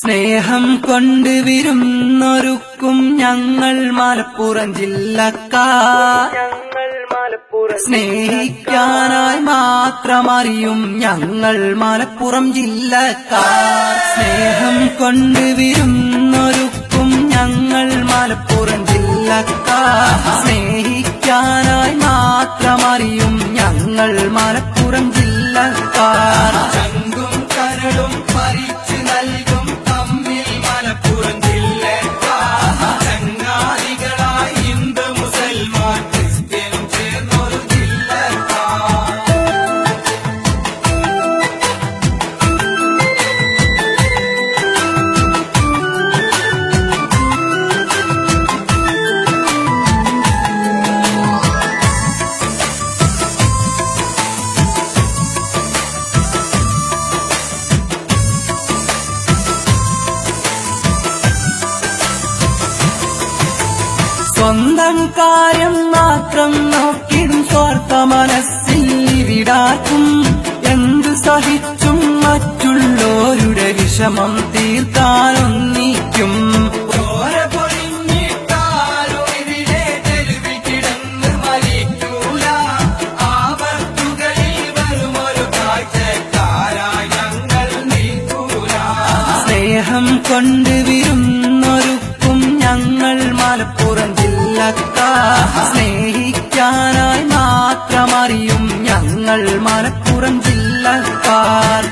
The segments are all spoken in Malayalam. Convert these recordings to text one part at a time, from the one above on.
സ്നേഹം കൊണ്ട് വിരുന്നൊരുക്കും ഞങ്ങൾ മലപ്പുറം ജില്ലക്കാർ. സ്നേഹിക്കാനായി മാത്രമറിയും ഞങ്ങൾ മലപ്പുറം ജില്ലക്കാർ. സ്നേഹം കൊണ്ട് വിരുന്നൊരുക്കും ഞങ്ങൾ മലപ്പുറം ജില്ലക്കാർ. സ്നേഹിക്കാനായി മാത്രമറിയും ഞങ്ങൾ മലപ്പുറം ജില്ലക്കാർ. ചങ്കും കരളും പറിച്ചു നൽകും തമ്മിൽ മലപ്പുറം ജില്ലക്കാർ. ചങ്ങാതികളായി ഹിന്ദു മുസൽമാൻ ക്രിസ്ത്യനും ചേർന്നൊരു ജില്ലക്കാർ. സ്വന്തം കാര്യം മാത്രം നോക്കിടും സ്വാർത്ഥ മനസ്സിൽ വിടാക്കും. എന്തു സഹിച്ചും മറ്റുള്ളവരുടെ വിഷമം തീർക്കാനൊന്നിക്കും. ചോര പൊഴിഞ്ഞിട്ടാലും ഇവിടെ തെരുവിൽ കിടന്ന് മരിക്കൂല. ആപത്തുകളിൽ വരുമൊരു കാഴ്ചക്കാരായി ഞങ്ങൾ നീക്കൂല. സ്നേഹം കൊണ്ട് വിരുന്നൊരുക്കും ഞങ്ങൾ മലപ്പുറം ജില്ലക്കാർ. സ്നേഹിക്കാനായി മാത്രമറിയും ഞങ്ങൾ മലപ്പുറം ജില്ലക്കാർ.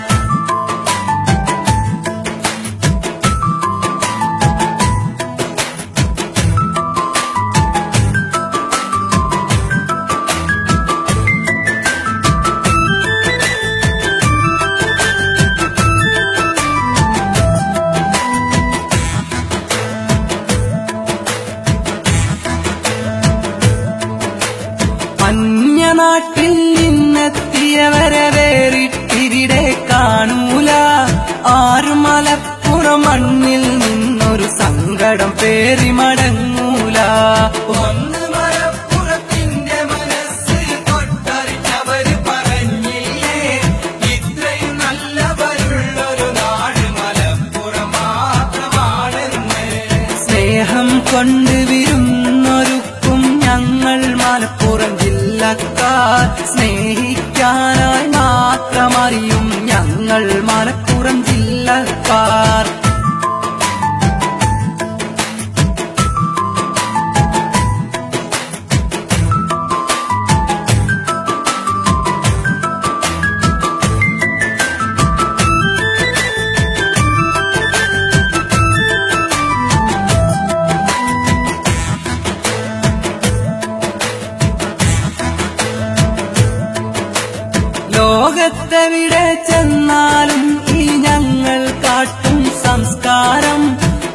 അന്യനാട്ടിൽ നിന്നെത്തിയവരെ വേറിട്ടിവിടെ കാണൂല. ആരും മലപ്പുറം മണ്ണിൽ നിന്നൊരു സങ്കടം പേറി മടങ്ങൂല. ഒന്ന് മലപ്പുറത്തിന്റെ മനസ്സ് തൊട്ടറിഞ്ഞവര് പറഞ്ഞില്ലേ, ഇത്രയും നല്ലവരുള്ളൊരു നാട് മലപ്പുറം മാത്രമാണെന്ന്. സ്നേഹം കൊണ്ട് വിരുന്നൊരുക്കും ഞങ്ങൾ മലപ്പുറം ജില്ലക്കാർ. സ്നേഹിക്കാനായി മാത്രമറിയും ഞങ്ങൾ മലപ്പുറം ജില്ലക്കാർ. ലോകത്തെവിടെ ചെന്നാലും ഈ ഞങ്ങൾ കാട്ടും സംസ്കാരം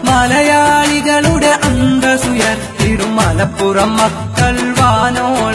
മലയാളികളുടെ അന്തസ്സുയർത്തിടും മലപ്പുറം മക്കൾ വാനോളം.